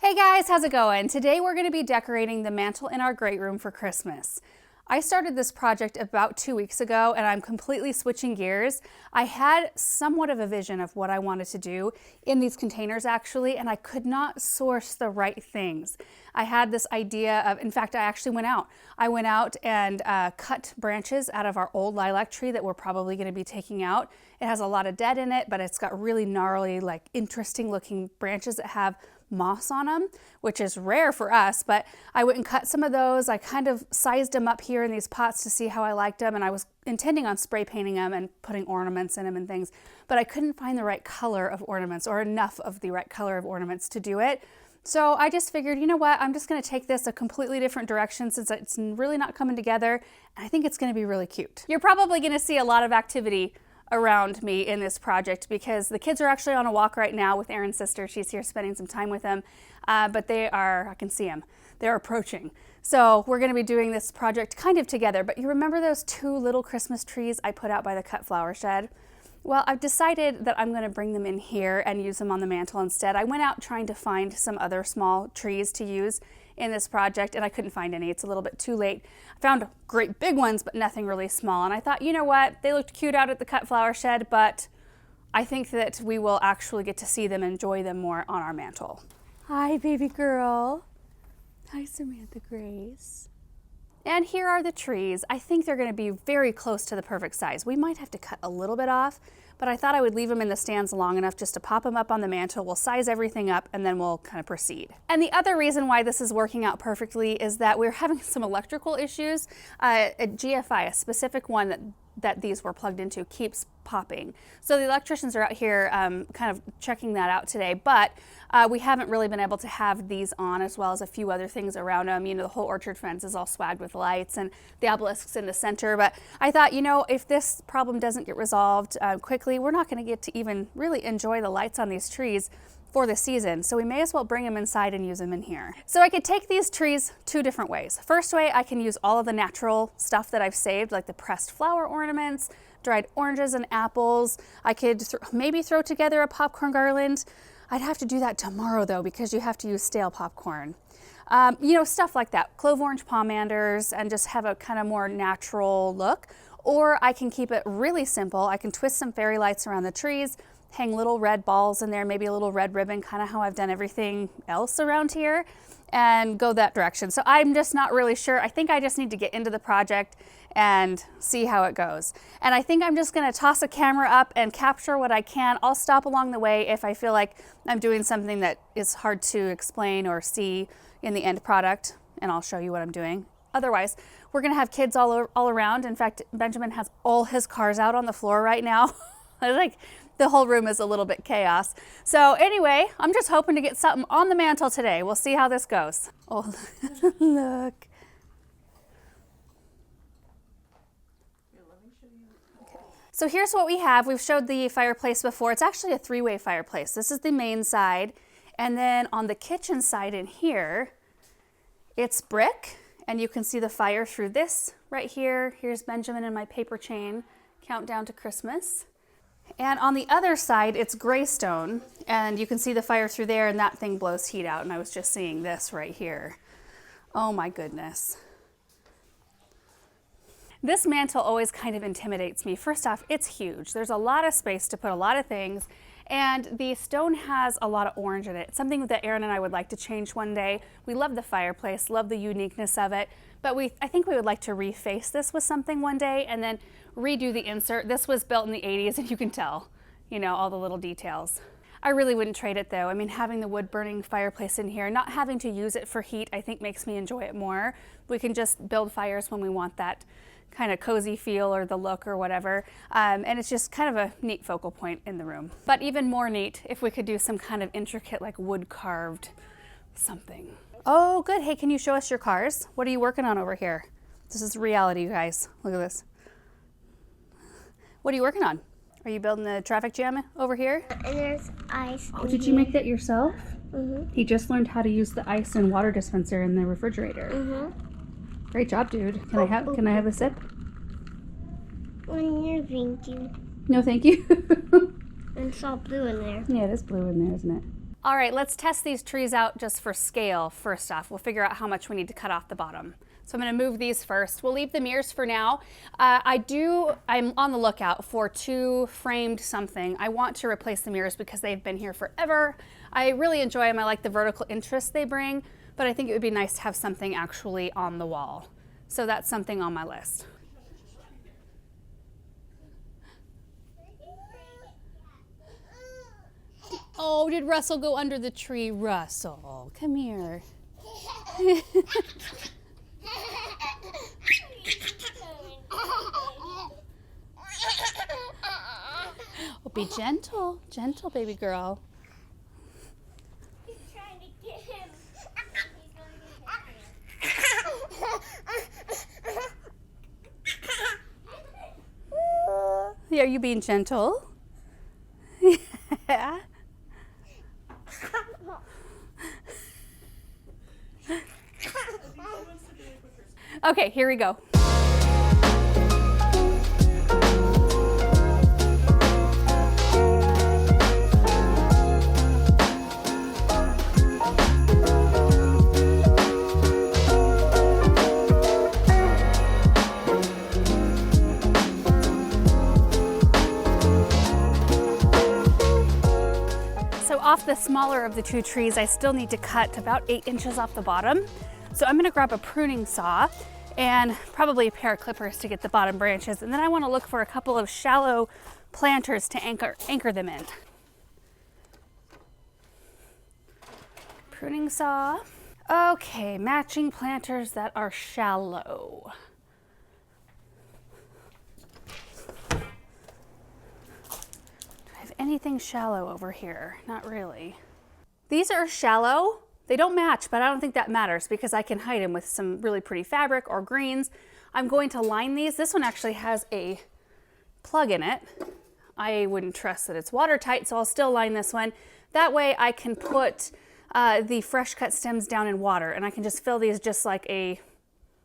Hey guys, how's it going? Today we're going to be decorating the mantle in our great room for Christmas. I started this project about 2 weeks ago and I'm completely switching gears. I had somewhat of a vision of what I wanted to do in these containers actually, and I could not source the right things. I had this idea of, in fact, I actually went out. I went out and cut branches out of our old lilac tree that we're probably going to be taking out. It has a lot of dead in it, but it's got really gnarly, like interesting looking branches that have moss on them, which is rare for us, but I went and cut some of those. I kind of sized them up here in these pots to see how I liked them, and I was intending on spray painting them and putting ornaments in them and things, but I couldn't find the right color of ornaments or enough of the right color of ornaments to do it. So I just figured, you know what, I'm just going to take this a completely different direction since it's really not coming together, and I think it's going to be really cute. You're probably going to see a lot of activity around me in this project because the kids are actually on a walk right now with Aaron's sister. She's here spending some time with them, but they are, I can see them, they're approaching. So we're going to be doing this project kind of together. But you remember those two little Christmas trees I put out by the cut flower shed? Well, I've decided that I'm going to bring them in here and use them on the mantle instead. I went out trying to find some other small trees to use in this project and I couldn't find any. It's a little bit too late. I found great big ones, but nothing really small. And I thought, you know what? They looked cute out at the cut flower shed, but I think that we will actually get to see them and enjoy them more on our mantle. Hi, baby girl. Hi, Samantha Grace. And here are the trees. I think they're going to be very close to the perfect size. We might have to cut a little bit off, but I thought I would leave them in the stands long enough just to pop them up on the mantle. We'll size everything up and then we'll kind of proceed. And the other reason why this is working out perfectly is that we're having some electrical issues. A GFI, a specific one that these were plugged into, keeps popping. So the electricians are out here kind of checking that out today, but we haven't really been able to have these on, as well as a few other things around them. You know, the whole orchard fence is all swagged with lights and the obelisks in the center. But I thought, you know, if this problem doesn't get resolved quickly, we're not going to get to even really enjoy the lights on these trees for the season. So we may as well bring them inside and use them in here. So I could take these trees two different ways. First way, I can use all of the natural stuff that I've saved, like the pressed flower ornaments, dried oranges and apples. I could maybe throw together a popcorn garland. I'd have to do that tomorrow though, because you have to use stale popcorn. You know, stuff like that. Clove orange pomanders, and just have a kind of more natural look. Or I can keep it really simple. I can twist some fairy lights around the trees, hang little red balls in there, maybe a little red ribbon, kind of how I've done everything else around here, and go that direction. So I'm just not really sure. I think I just need to get into the project and see how it goes. And I think I'm just gonna toss a camera up and capture what I can. I'll stop along the way if I feel like I'm doing something that is hard to explain or see in the end product, and I'll show you what I'm doing. Otherwise, we're gonna have kids all around. In fact, Benjamin has all his cars out on the floor right now. Like, the whole room is a little bit chaos. So anyway, I'm just hoping to get something on the mantle today. We'll see how this goes. Oh, look. Okay. So here's what we have. We've showed the fireplace before. It's actually a three-way fireplace. This is the main side. And then on the kitchen side in here, it's brick. And you can see the fire through this right here. Here's Benjamin and my paper chain. Countdown to Christmas. And on the other side, it's gray stone, and you can see the fire through there, and that thing blows heat out. And I was just seeing this right here. Oh my goodness. This mantle always kind of intimidates me. First off, it's huge. There's a lot of space to put a lot of things, and the stone has a lot of orange in it. It's something that Aaron and I would like to change one day. We love the fireplace, love the uniqueness of it, but I think we would like to reface this with something one day and then redo the insert. This was built in the 80s, and you can tell, you know, all the little details. I really wouldn't trade it though. I mean, having the wood burning fireplace in here, not having to use it for heat, I think makes me enjoy it more. We can just build fires when we want that kind of cozy feel or the look or whatever. And it's just kind of a neat focal point in the room. But even more neat if we could do some kind of intricate, like wood carved something. Oh, good. Hey, can you show us your cars? What are you working on over here? This is reality, you guys. Look at this. What are you working on? Are you building the traffic jam over here? And there's ice. Oh, did you make that yourself? Mm-hmm. He just learned how to use the ice and water dispenser in the refrigerator. Mm-hmm. Great job, dude. Can I have a sip? Thank you. No, thank you. And it's all blue in there. Yeah, it is blue in there, isn't it? All right, let's test these trees out just for scale first off. We'll figure out how much we need to cut off the bottom. So I'm going to move these first. We'll leave the mirrors for now. I'm on the lookout for 2 framed something. I want to replace the mirrors because they've been here forever. I really enjoy them. I like the vertical interest they bring, but I think it would be nice to have something actually on the wall. So that's something on my list. Oh, did Russell go under the tree? Russell, come here. Oh, be gentle, gentle, baby girl. He's trying to get him. Are you being gentle? Yeah. Okay, here we go. So off the smaller of the 2 trees, I still need to cut about 8 inches off the bottom. So I'm gonna grab a pruning saw and probably a pair of clippers to get the bottom branches. And then I wanna look for a couple of shallow planters to anchor them in. Pruning saw. Okay, matching planters that are shallow. Do I have anything shallow over here? Not really. These are shallow. They don't match, but I don't think that matters because I can hide them with some really pretty fabric or greens. I'm going to line these. This one actually has a plug in it. I wouldn't trust that it's watertight, so I'll still line this one. That way I can put the fresh cut stems down in water and I can just fill these just like a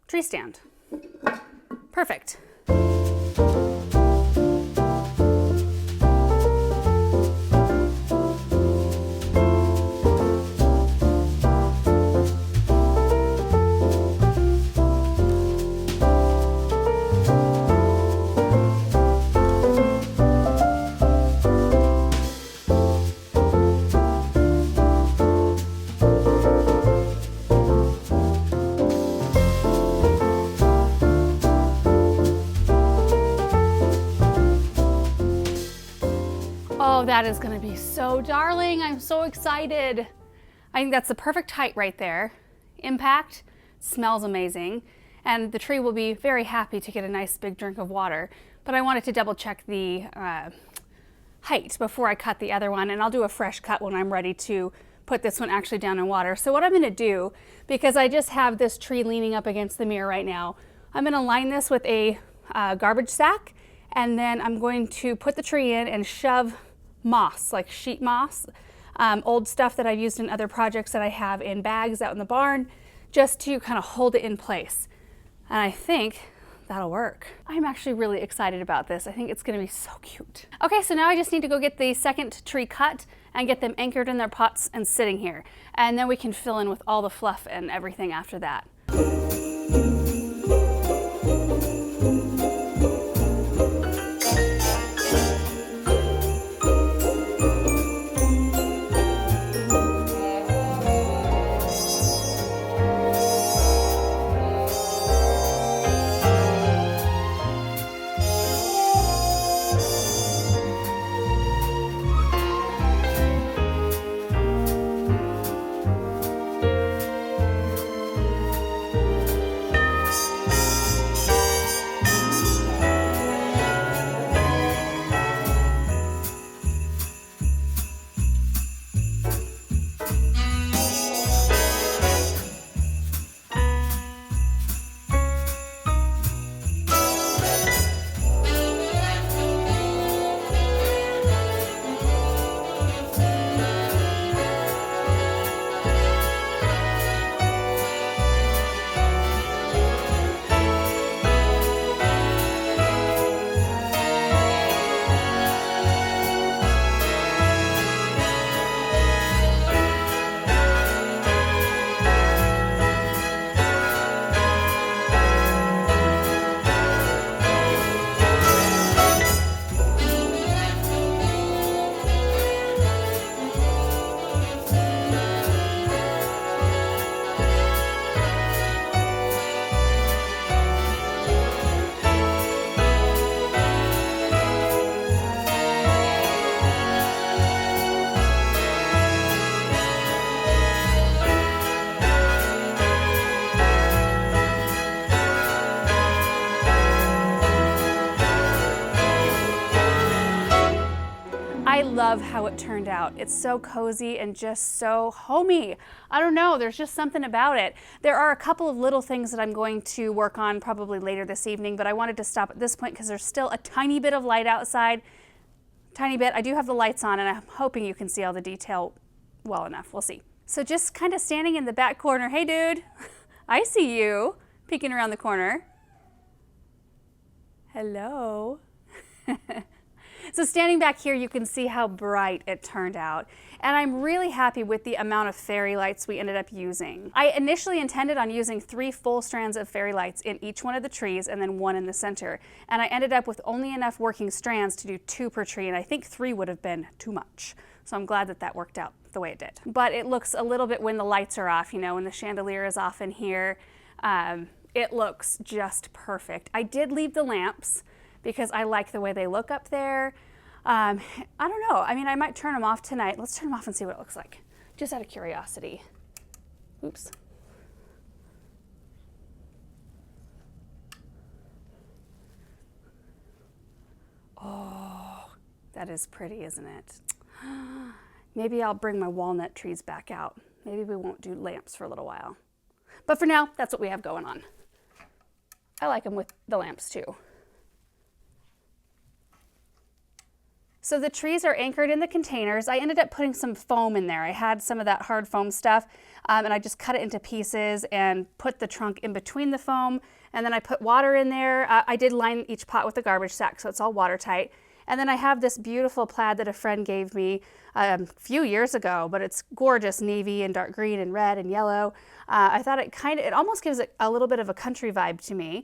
tree stand. Perfect. Oh, that is gonna be so darling. I'm so excited. I think that's the perfect height right there. Impact, smells amazing, and the tree will be very happy to get a nice big drink of water. But I wanted to double check the height before I cut the other one, and I'll do a fresh cut when I'm ready to put this one actually down in water. So what I'm gonna do, because I just have this tree leaning up against the mirror right now, I'm gonna line this with a garbage sack, and then I'm going to put the tree in and shove moss, like sheet moss, old stuff that I've used in other projects that I have in bags out in the barn, just to kind of hold it in place. And I think that'll work. I'm actually really excited about this. I think it's gonna be so cute. Okay, so now I just need to go get the second tree cut and get them anchored in their pots and sitting here. And then we can fill in with all the fluff and everything after that. love how it turned out. It's so cozy and just so homey. I don't know, there's just something about it. There are a couple of little things that I'm going to work on probably later this evening, but I wanted to stop at this point because there's still a tiny bit of light outside. Tiny bit. I do have the lights on and I'm hoping you can see all the detail well enough. We'll see. So just kind of standing in the back corner. Hey dude, I see you peeking around the corner. Hello. So standing back here, you can see how bright it turned out. And I'm really happy with the amount of fairy lights we ended up using. I initially intended on using 3 full strands of fairy lights in each one of the trees and then 1 in the center. And I ended up with only enough working strands to do 2 per tree, and I think 3 would have been too much. So I'm glad that that worked out the way it did. But it looks a little bit when the lights are off, you know, when the chandelier is off in here, it looks just perfect. I did leave the lamps because I like the way they look up there. I don't know, I mean, I might turn them off tonight. Let's turn them off and see what it looks like, just out of curiosity. Oops. Oh, that is pretty, isn't it? Maybe I'll bring my walnut trees back out. Maybe we won't do lamps for a little while. But for now, that's what we have going on. I like them with the lamps too. So the trees are anchored in the containers. I ended up putting some foam in there. I had some of that hard foam stuff, and I just cut it into pieces and put the trunk in between the foam, and then I put water in there. I did line each pot with a garbage sack, so it's all watertight. And then I have this beautiful plaid that a friend gave me a few years ago, but it's gorgeous, navy and dark green and red and yellow. I thought it almost gives it a little bit of a country vibe to me.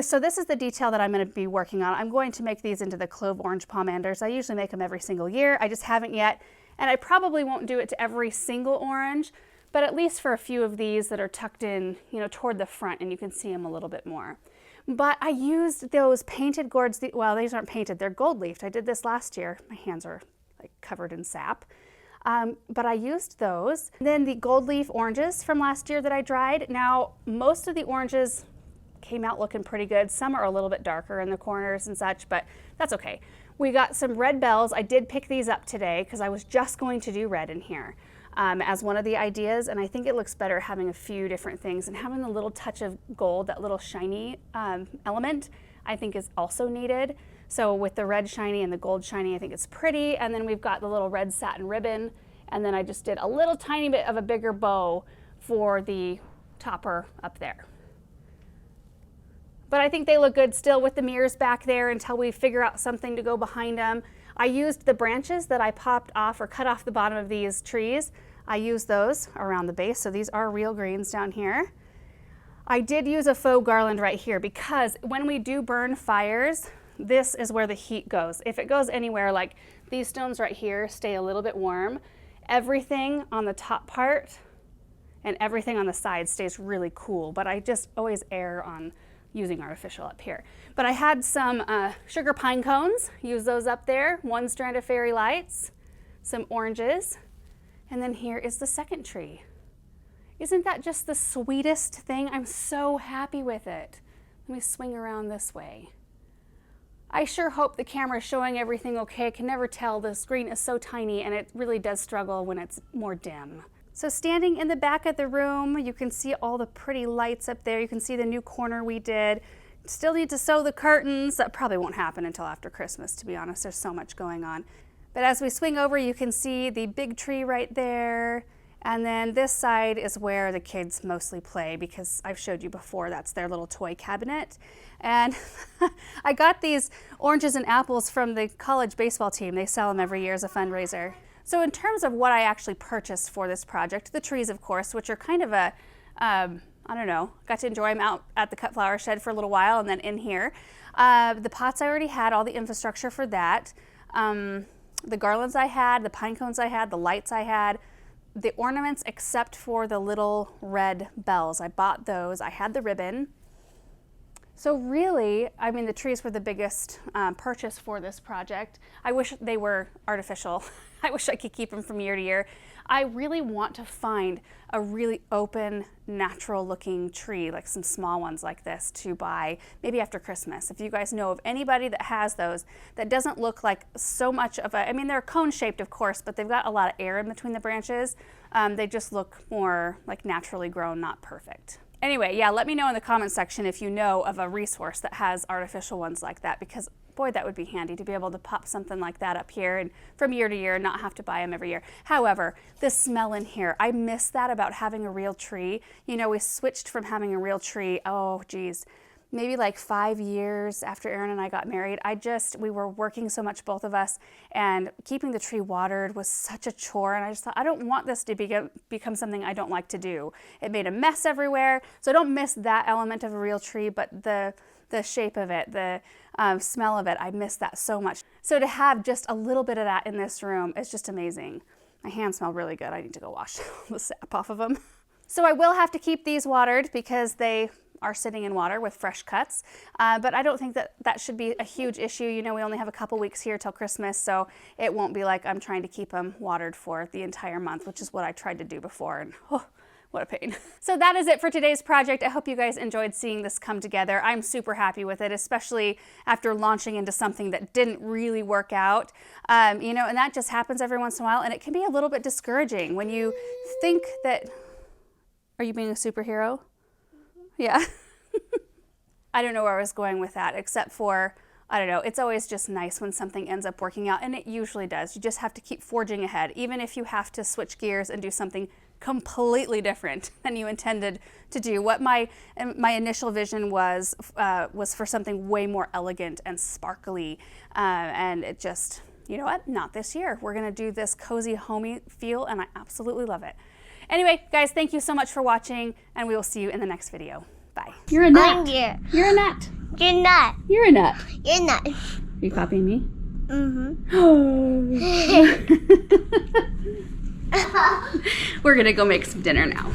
So this is the detail that I'm going to be working on. I'm going to make these into the clove orange pomanders. I usually make them every single year. I just haven't yet, and I probably won't do it to every single orange, but at least for a few of these that are tucked in, you know, toward the front, and you can see them a little bit more. But I used those painted gourds. Well, these aren't painted, they're gold leafed. I did this last year. My hands are like covered in sap. But I used those. And then the gold leaf oranges from last year that I dried. Now, most of the oranges came out looking pretty good. Some are a little bit darker in the corners and such, but that's okay. We got some red bells. I did pick these up today because I was just going to do red in here as one of the ideas, and I think it looks better having a few different things, and having a little touch of gold, that little shiny element, I think is also needed. So with the red shiny and the gold shiny, I think it's pretty. And then we've got the little red satin ribbon, and then I just did a little tiny bit of a bigger bow for the topper up there. But I think they look good still with the mirrors back there until we figure out something to go behind them. I used the branches that I popped off or cut off the bottom of these trees. I used those around the base, so these are real greens down here. I did use a faux garland right here because when we do burn fires, this is where the heat goes. If it goes anywhere, like these stones right here stay a little bit warm, everything on the top part and everything on the side stays really cool, but I just always err on using artificial up here. But I had some sugar pine cones, use those up there, 1 strand of fairy lights, some oranges, and then here is the second tree. Isn't that just the sweetest thing? I'm so happy with it. Let me swing around this way. I sure hope the camera is showing everything okay. I can never tell, the screen is so tiny and it really does struggle when it's more dim. So standing in the back of the room, you can see all the pretty lights up there. You can see the new corner we did. Still need to sew the curtains. That probably won't happen until after Christmas, to be honest. There's so much going on. But as we swing over, you can see the big tree right there. And then this side is where the kids mostly play because I've showed you before, that's their little toy cabinet. And I got these oranges and apples from the college baseball team. They sell them every year as a fundraiser. So in terms of what I actually purchased for this project, the trees, of course, which are kind of a, I don't know, got to enjoy them out at the cut flower shed for a little while and then in here. The pots I already had, all the infrastructure for that. The garlands I had, the pine cones I had, the lights I had, the ornaments except for the little red bells. I bought those. I had the ribbon. So really, I mean, the trees were the biggest purchase for this project. I wish they were artificial. I wish I could keep them from year to year. I really want to find a really open, natural looking tree, like some small ones like this, to buy maybe after Christmas. If you guys know of anybody that has those, that doesn't look like so much of a, I mean, they're cone shaped of course, but they've got a lot of air in between the branches. They just look more like naturally grown, not perfect. Anyway, yeah, let me know in the comment section if you know of a resource that has artificial ones like that, because boy, that would be handy to be able to pop something like that up here and from year to year and not have to buy them every year. However, the smell in here, I miss that about having a real tree. You know, we switched from having a real tree, oh geez, maybe like 5 years after Aaron and I got married. We were working so much, both of us, and keeping the tree watered was such a chore, and I just thought, I don't want this to become something I don't like to do. It made a mess everywhere, so I don't miss that element of a real tree, but the shape of it, the smell of it, I miss that so much. So to have just a little bit of that in this room is just amazing. My hands smell really good. I need to go wash the sap off of them. So I will have to keep these watered because they are sitting in water with fresh cuts, but I don't think that should be a huge issue. You know, we only have a couple weeks here till Christmas, so it won't be like I'm trying to keep them watered for the entire month, which is what I tried to do before, and oh, what a pain. So that is it for today's project. I hope you guys enjoyed seeing this come together. I'm super happy with it, especially after launching into something that didn't really work out. You know, and that just happens every once in a while, and it can be a little bit discouraging when you think that, are you being a superhero? Yeah. I don't know where I was going with that, except for, I don't know, it's always just nice when something ends up working out, and it usually does. You just have to keep forging ahead, even if you have to switch gears and do something completely different than you intended to do. What my initial vision was for something way more elegant and sparkly, and it just, you know what, not this year. We're gonna do this cozy, homey feel, and I absolutely love it. Anyway, guys, thank you so much for watching, and we will see you in the next video. Bye. You're a nut. I'm here. You're a nut. You're not. You're a nut. You're not. Are you copying me? Mm-hmm. We're gonna go make some dinner now.